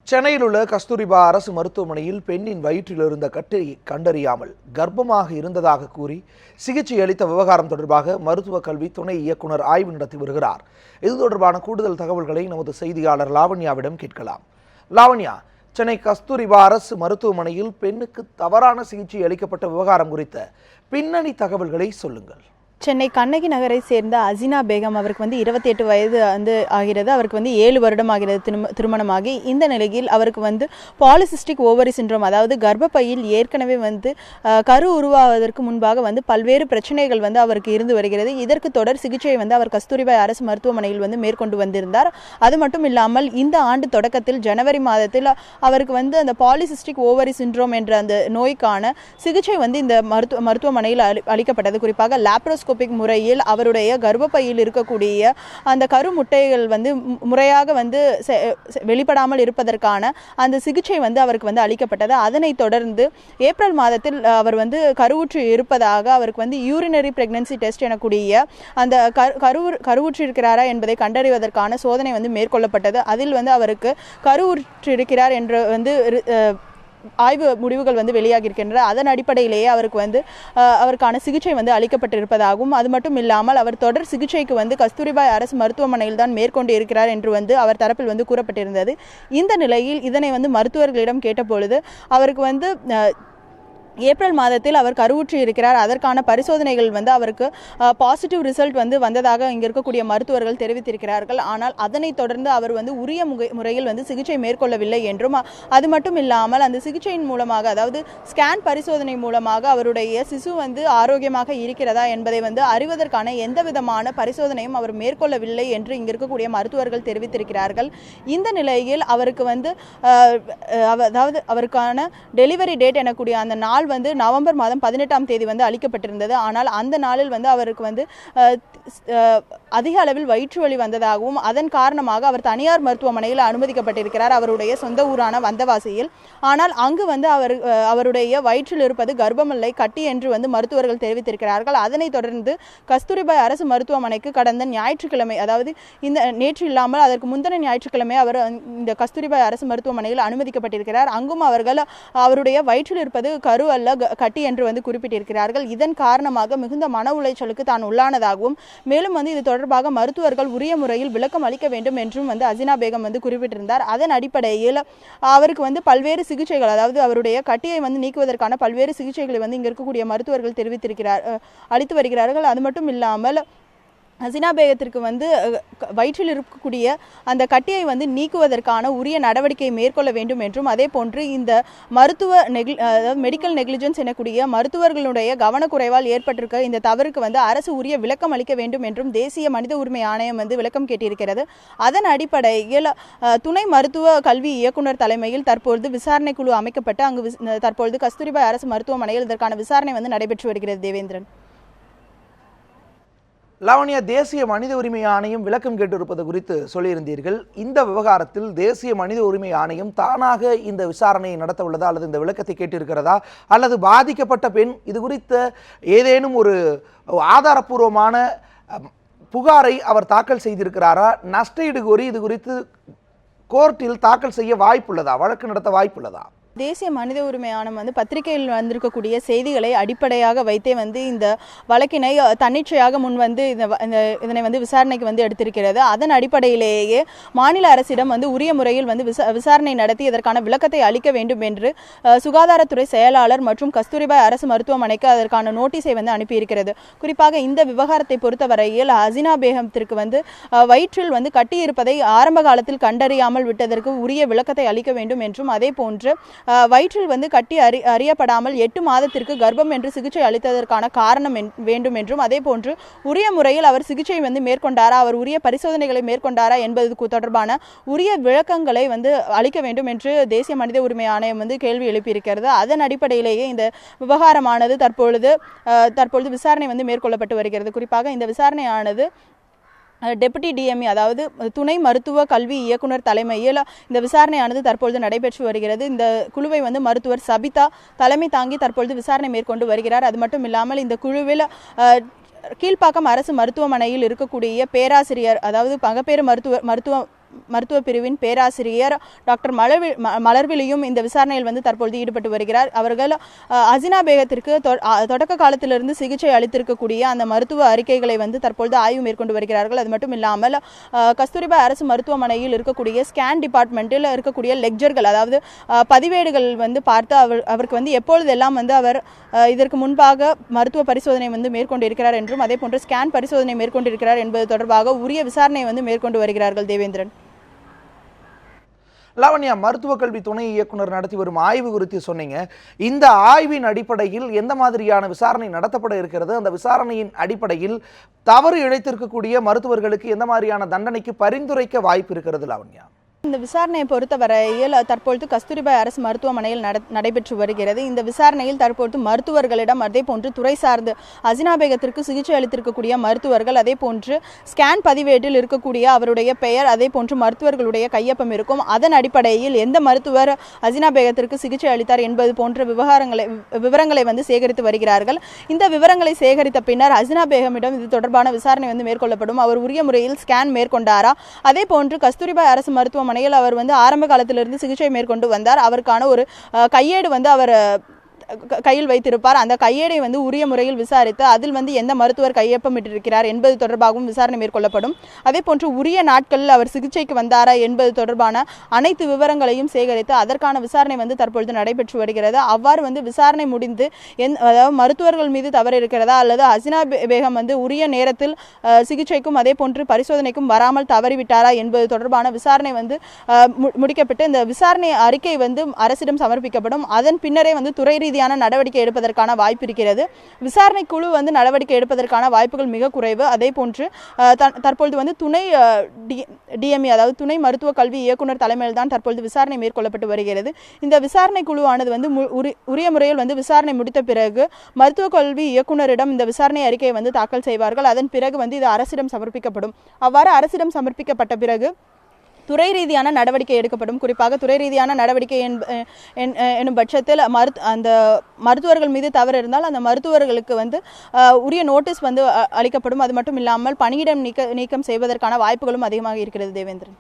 சென்னையில் உள்ள கஸ்தூரிபா அரசு மருத்துவமனையில் பெண்ணின் வயிற்றில் இருந்த கட்டியை கண்டறியாமல் கர்ப்பமாக இருந்ததாக கூறி சிகிச்சை அளித்த விவகாரம் தொடர்பாக மருத்துவக் கல்வி துணை இயக்குனர் ஆய்வு நடத்தி வருகிறார். இது தொடர்பான கூடுதல் தகவல்களை நமது செய்தியாளர் லாவண்யாவிடம் கேட்கலாம். லாவண்யா, சென்னை கஸ்தூரிபா அரசு மருத்துவமனையில் பெண்ணுக்கு தவறான சிகிச்சை அளிக்கப்பட்ட விவகாரம் குறித்த பின்னணி தகவல்களை சொல்லுங்கள். சென்னை கண்ணகி நகரை சேர்ந்த அசினா பேகம் அவருக்கு 28 வயது ஆகிறது. அவருக்கு 7 வருடம் ஆகிறது திருமணமாகி. இந்த நிலையில் அவருக்கு பாலிசிஸ்டிக் ஓவரி சிண்ட்ரோம், அதாவது கர்ப்பப்பையில் ஏற்கனவே கரு உருவாவதற்கு முன்பாக பல்வேறு பிரச்சனைகள் அவருக்கு இருந்து வருகிறது. இதற்கு தொடர் சிகிச்சை அவர் கஸ்தூரிபா அரசு மருத்துவமனையில் மேற்கொண்டு வந்திருந்தார். அது மட்டும் இல்லாமல் இந்த ஆண்டு தொடக்கத்தில் ஜனவரி மாதத்தில் அவருக்கு அந்த பாலிசிஸ்டிக் ஓவரி சிண்ட்ரோம் என்ற அந்த நோய்க்கான சிகிச்சை இந்த மருத்துவமனையில் அளிக்கப்பட்டது. குறிப்பாக லாப்ரோஸ்கோபிக் முறையில் அவருடைய கர்ப்பப்பையில் இருக்கக்கூடிய அந்த கரு முட்டைகள் முறையாக வெளிப்படாமல் இருப்பதற்கான அந்த சிகிச்சை அவருக்கு அளிக்கப்பட்டது. அதனைத் தொடர்ந்து ஏப்ரல் மாதத்தில் அவர் கருவுற்று இருப்பதாக அவருக்கு யூரினரி பிரெக்னன்சி டெஸ்ட் எனக்கூடிய அந்த கருவுற்று இருக்கிறாரா என்பதை கண்டறிவதற்கான சோதனை மேற்கொள்ளப்பட்டது. அதில் அவருக்கு கருவுற்று இருக்கிறார் என்று ஆய்வு முடிவுகள் வெளியாகி இருக்கின்றன. அதன் அடிப்படையிலேயே அவருக்கு அவருக்கான சிகிச்சை அளிக்கப்பட்டிருப்பதாகவும், அது மட்டும் இல்லாமல் அவர் தொடர் சிகிச்சைக்கு கஸ்தூரிபா அரசு மருத்துவமனையில் தான் மேற்கொண்டு இருக்கிறார் என்று அவர் தரப்பில் கூறப்பட்டிருந்தது. இந்த நிலையில் இதனை மருத்துவர்களிடம் கேட்டபொழுது அவருக்கு ஏப்ரல் மாதத்தில் அவர் கருவுற்று இருக்கிறார், அதற்கான பரிசோதனைகள் அவருக்கு பாசிட்டிவ் ரிசல்ட் வந்ததாக இங்கே இருக்கக்கூடிய மருத்துவர்கள் தெரிவித்திருக்கிறார்கள். ஆனால் அதனைத் தொடர்ந்து அவர் உரிய முறையில் சிகிச்சை மேற்கொள்ளவில்லை என்றும், அது மட்டும் இல்லாமல் அந்த சிகிச்சையின் மூலமாக, அதாவது ஸ்கேன் பரிசோதனை மூலமாக அவருடைய சிசு ஆரோக்கியமாக இருக்கிறதா என்பதை அறிவதற்கான எந்த விதமான பரிசோதனையும் அவர் மேற்கொள்ளவில்லை என்று இங்கே இருக்கக்கூடிய மருத்துவர்கள் தெரிவித்திருக்கிறார்கள். இந்த நிலையில் அவருக்கு அதாவது அவருக்கான டெலிவரி டேட் எனக்கூடிய அந்த நாள் நவம்பர் மாதம் 18ஆம் தேதி அளிக்கப்பட்டிருந்தது. ஆனால் அந்த நாளில் அவருக்கு அதிக அளவில் வயிற்று வலி வந்ததாகவும், அதன் காரணமாக அவர் தனியார் மருத்துவமனையில் அனுமதிக்கப்பட்டிருக்கிறார், அவருடைய சொந்த ஊரான வந்தவாசியில். ஆனால் அங்கு அவருடைய வயிற்றில் இருப்பது கர்ப்பமில்லை, கட்டி என்று மருத்துவர்கள் தெரிவித்திருக்கிறார்கள். அதனைத் தொடர்ந்து கஸ்தூரிபா அரசு மருத்துவமனைக்கு கடந்த ஞாயிற்றுக்கிழமை, அதாவது இந்த நேற்று இல்லாமல் அதற்கு முந்தின ஞாயிற்றுக்கிழமை அவர் இந்த கஸ்தூரிபா அரசு மருத்துவமனையில் அனுமதிக்கப்பட்டிருக்கிறார். அங்கும் அவருடைய வயிற்றில் இருப்பது கரு அல்ல, கட்டி என்று குறிப்பிட்டிருக்கிறார்கள். இதன் காரணமாக மிகுந்த மன உளைச்சலுக்கு தான் உள்ளானதாகவும், மேலும் இது தொடர்பாக மருத்துவர்கள் உரிய முறையில் விளக்கம் அளிக்க வேண்டும் என்றும் அசினா பேகம் குறிப்பிட்டிருந்தார். அதன் அடிப்படையில் அவருக்கு பல்வேறு சிகிச்சைகள், அதாவது அவருடைய கட்டியை நீக்குவதற்கான பல்வேறு சிகிச்சைகளை இங்கே இருக்கக்கூடிய மருத்துவர்கள் அளித்து வருகிறார்கள். அது மட்டும் இல்லாமல் அசினா பேகத்திற்கு வயிற்றில் இருக்கக்கூடிய அந்த கட்டியை நீக்குவதற்கான உரிய நடவடிக்கை மேற்கொள்ள வேண்டும் என்றும், அதே போன்று இந்த மெடிக்கல் நெக்லிஜென்ஸ் எனக்கூடிய மருத்துவர்களுடைய கவனக்குறைவால் ஏற்பட்டிருக்க இந்த தவறுக்கு அரசு உரிய விளக்கம் அளிக்க வேண்டும் என்றும் தேசிய மனித உரிமை ஆணையம் விளக்கம் கேட்டிருக்கிறது. அதன் அடிப்படையில் துணை மருத்துவ கல்வி இயக்குனர் தலைமையில் தற்பொழுது விசாரணை குழு அமைக்கப்பட்டு அங்கு தற்பொழுது கஸ்தூரிபா அரசு மருத்துவமனையில் இதற்கான விசாரணை நடைபெற்று வருகிறது. தேவேந்திரன். லாவண்யா, தேசிய மனித உரிமை ஆணையம் விளக்கம் கேட்டிருப்பது குறித்து சொல்லியிருந்தீர்கள். இந்த விவகாரத்தில் தேசிய மனித உரிமை ஆணையம் தானாக இந்த விசாரணையை நடத்த உள்ளதா, அல்லது இந்த விளக்கத்தை கேட்டிருக்கிறதா, அல்லது பாதிக்கப்பட்ட பெண் இது குறித்த ஏதேனும் ஒரு ஆதாரப்பூர்வமான புகாரை அவர் தாக்கல் செய்திருக்கிறாரா, நஷ்டஈடு கோரி இது குறித்து கோர்ட்டில் தாக்கல் செய்ய வாய்ப்புள்ளதா, வழக்கு நடத்த வாய்ப்புள்ளதா? தேசிய மனித உரிமை ஆணையம் பத்திரிகையில் வந்திருக்கக்கூடிய செய்திகளை அடிப்படையாக வைத்தே இந்த வழக்கினை தன்னிச்சையாக முன் இதனை விசாரணைக்கு எடுத்திருக்கிறது. அதன் அடிப்படையிலேயே மாநில அரசிடம் உரிய முறையில் விசாரணை நடத்தி இதற்கான விளக்கத்தை அளிக்க வேண்டும் என்று சுகாதாரத்துறை செயலாளர் மற்றும் கஸ்தூரிபா அரசு மருத்துவமனைக்கு அதற்கான நோட்டீஸை அனுப்பியிருக்கிறது. குறிப்பாக இந்த விவகாரத்தை பொறுத்தவரையில் அசினா பேகத்திற்கு வயிற்றில் கட்டியிருப்பதை ஆரம்ப காலத்தில் கண்டறியாமல் விட்டதற்கு உரிய விளக்கத்தை அளிக்க வேண்டும் என்றும், அதே போன்று வயிற்றில் கட்டி அறியப்படாமல் 8 மாதத்திற்கு கர்ப்பம் என்று சிகிச்சை அளித்ததற்கான காரணம் வேண்டும் என்றும், அதே போன்று உரிய முறையில் அவர் சிகிச்சை மேற்கொண்டாரா, அவர் உரிய பரிசோதனைகளை மேற்கொண்டாரா என்பது தொடர்பான உரிய விளக்கங்களை அளிக்க வேண்டும் என்று தேசிய மனித உரிமை ஆணையம் கேள்வி எழுப்பியிருக்கிறது. அதன் அடிப்படையிலேயே இந்த விவகாரமானது தற்பொழுது விசாரணை மேற்கொள்ளப்பட்டு வருகிறது. குறிப்பாக இந்த விசாரணையானது டெபுட்டி டிஎம்இ, அதாவது துணை மருத்துவ கல்வி இயக்குனர் தலைமையில் இந்த விசாரணையானது தற்பொழுது நடைபெற்று வருகிறது. இந்த குழுவை மருத்துவர் சபிதா தலைமை தாங்கி தற்பொழுது விசாரணை மேற்கொண்டு வருகிறார். அது மட்டும் இல்லாமல் இந்த குழுவில் கீழ்ப்பாக்கம் அரசு மருத்துவமனையில் இருக்கக்கூடிய பேராசிரியர், அதாவது மகப்பேறு மருத்துவ பிரிவின் பேராசிரியர் டாக்டர் மலர்விழியும் இந்த விசாரணையில் வந்து தற்பொழுது ஈடுபட்டு வருகிறார். அவர்கள் அசினா பேகத்திற்கு தொடக்க காலத்திலிருந்து சிகிச்சை அளித்திருக்கக்கூடிய அந்த மருத்துவ அறிக்கைகளை வந்து தற்பொழுது ஆய்வு மேற்கொண்டு வருகிறார்கள். அது மட்டும் இல்லாமல் கஸ்தூரிபா அரசு மருத்துவமனையில் இருக்கக்கூடிய ஸ்கேன் டிபார்ட்மெண்ட்டில் இருக்கக்கூடிய லெக்சர்கள், அதாவது பதிவேடுகள் வந்து பார்த்து அவருக்கு வந்து எப்பொழுதெல்லாம் வந்து அவர் இதற்கு முன்பாக மருத்துவ பரிசோதனை வந்து மேற்கொண்டிருக்கிறார் என்றும் அதே போன்று ஸ்கேன் பரிசோதனை மேற்கொண்டிருக்கிறார் என்பது தொடர்பாக உரிய விசாரணை வந்து மேற்கொண்டு வருகிறார்கள். தேவேந்திரன். லாவண்யா, மருத்துவ கல்வி துணை இயக்குனர் நடத்தி வரும் ஆய்வு குறித்து சொன்னீங்க. இந்த ஆய்வின் அடிப்படையில் எந்த மாதிரியான விசாரணை நடத்தப்பட இருக்கிறது, அந்த விசாரணையின் அடிப்படையில் தவறு இழைத்திருக்கக்கூடிய மருத்துவர்களுக்கு எந்த மாதிரியான தண்டனைக்கு பரிந்துரைக்க வாய்ப்பு இருக்கிறது லாவண்யா? இந்த விசாரணையை பொறுத்தவரையில் தற்பொழுது கஸ்தூரிபா அரசு மருத்துவமனையில் நடைபெற்று வருகிறது. இந்த விசாரணையில் தற்பொழுது மருத்துவர்களிடம் அதே போன்று துறை சார்ந்து அசினா பேகத்திற்கு சிகிச்சை அளித்திருக்கக்கூடிய மருத்துவர்கள், அதே போன்று ஸ்கேன் பதிவேட்டில் இருக்கக்கூடிய அவருடைய பெயர், அதே போன்று மருத்துவர்களுடைய கையொப்பம் இருக்கும். அதன் அடிப்படையில் எந்த மருத்துவர் அசினா பேகத்திற்கு சிகிச்சை அளித்தார் என்பது போன்ற விவரங்களை வந்து சேகரித்து வருகிறார்கள். இந்த விவரங்களை சேகரித்த பின்னர் அசினா பேகமிடம் இது தொடர்பான விசாரணை வந்து மேற்கொள்ளப்படும். அவர் உரிய முறையில் ஸ்கேன் மேற்கொண்டாரா, அதே போன்று கஸ்தூரிபா அரசு மருத்துவமனையில் அவர் வந்து ஆரம்ப காலத்திலிருந்து சிகிச்சை மேற்கொண்டு வந்தார். அவருக்கான ஒரு கையேடு வந்து அவர் கையில் வைத்திருப்பார். அந்த கையேடை வந்து உரிய முறையில் விசாரித்து அதில் வந்து எந்த மருத்துவர் கையொப்பமிட்டிருக்கிறார் என்பது தொடர்பாகவும் விசாரணை மேற்கொள்ளப்படும். அதே போன்று உரிய நாட்களில் அவர் சிகிச்சைக்கு வந்தாரா என்பது தொடர்பான அனைத்து விவரங்களையும் சேகரித்து அதற்கான விசாரணை வந்து தற்பொழுது நடைபெற்று வருகிறது. அவ்வாறு வந்து விசாரணை முடிந்து அதாவது மருத்துவர்கள் மீது தவறு இருக்கிறதா அல்லது அசினா பேகம் வந்து உரிய நேரத்தில் சிகிச்சைக்கும் அதே போன்று பரிசோதனைக்கும் வராமல் தவறிவிட்டாரா என்பது தொடர்பான விசாரணை வந்து முடிக்கப்பட்டு இந்த விசாரணை அறிக்கை வந்து அரசிடம் சமர்ப்பிக்கப்படும். அதன் பின்னரே வந்து துறை ரீதியான நடவடிக்கை எடுப்பதற்கான வாய்ப்பு இருக்கிறது. விசாரணை குழு வந்து நடவடிக்கை எடுப்பதற்கான வாய்ப்புகள் மிக குறைவு. அதே போன்று தற்பொழுது வந்து துணை டிஎம்இ, அதாவது துணை மருத்துவ கல்வி இயக்குனர் தலைமையில் தான் தற்பொழுது விசாரணை மேற்கொள்ளப்பட்டு வருகிறது. இந்த விசாரணை குழுவானது வந்து உரிய முறையில் வந்து விசாரணை முடித்த பிறகு மருத்துவ கல்வி இயக்குனரிடம் இந்த விசாரணை அறிக்கையை வந்து தாக்கல் செய்வார்கள். அதன் பிறகு வந்து இது அரசிடம் சமர்ப்பிக்கப்படும். அவ்வாறு அரசிடம் சமர்ப்பிக்கப்பட்ட பிறகு துறை ரீதியான நடவடிக்கை எடுக்கப்படும். குறிப்பாக துறை ரீதியான நடவடிக்கை என்னும் பட்சத்தில் அந்த மருத்துவர்கள் மீது தவறு இருந்தால் அந்த மருத்துவர்களுக்கு வந்து உரிய நோட்டீஸ் வந்து அளிக்கப்படும். அது மட்டும் இல்லாமல் பணியிடம் நீக்கம் செய்வதற்கான வாய்ப்புகளும் அதிகமாக இருக்கிறது. தேவேந்திரன்.